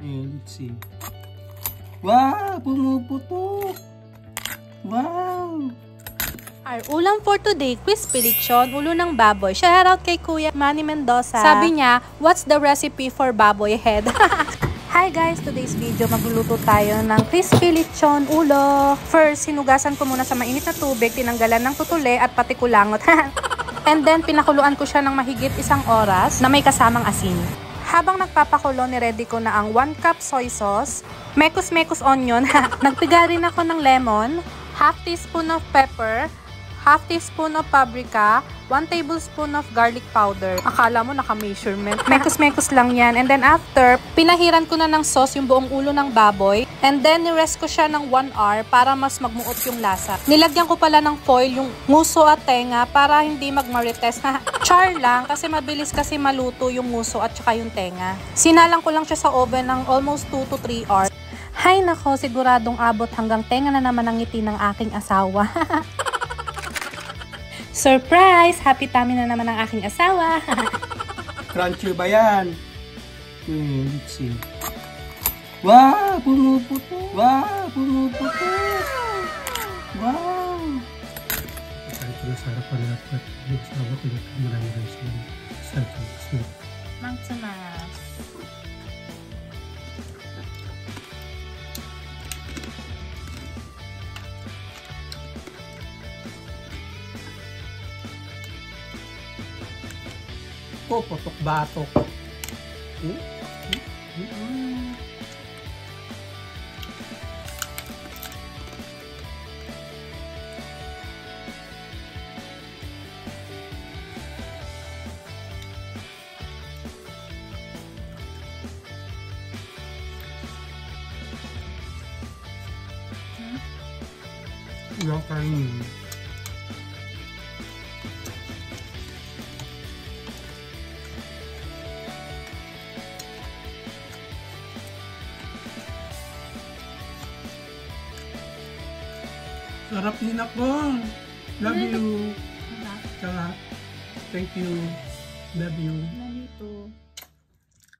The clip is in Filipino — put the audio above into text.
Ayan, let's see. Wow! Pumuputok! Wow! Our ulam for today, crispy lechon, ulo ng baboy. Shoutout kay Kuya Manny Mendoza. Sabi niya, what's the recipe for baboy head? Hi guys! Today's video, magluluto tayo ng crispy lechon ulo. First, sinugasan ko muna sa mainit na tubig, tinanggalan ng tutuli at pati kulangot. And then, pinakuluan ko siya ng mahigit 1 oras na may kasamang asin. Habang nagpapakulo, niready ko na ang 1 cup soy sauce, mekos onion, nagpiga rin ako ng lemon, half teaspoon of pepper, half teaspoon of paprika, 1 tablespoon of garlic powder. Akala mo naka-measurement. Mekos lang yan. And then after, pinahiran ko na ng sauce yung buong ulo ng baboy. And then, nirest ko siya ng 1 hour para mas magmuot yung lasa. Nilagyan ko pala ng foil yung nguso at tenga para hindi magmarites. Char lang kasi mabilis kasi maluto yung nguso at saka yung tenga. Sinalang ko lang siya sa oven ng almost 2 to 3 hours. Hay nako, siguradong abot hanggang tenga na naman ang ngiti ng aking asawa. Surprise! Happy tummy na naman ang aking asawa. Crunchy ba yan? Let's see. Wow! Pumuputok! Wow! Pumuputok! Wow! Ito na sa harapan natin. Sabi ko na marami rin sila. Cellphone. Mangsamas. Oh, patok-batok. Yung kanin. Sarap din ako. Love you. Thank you. Love you. Love you too.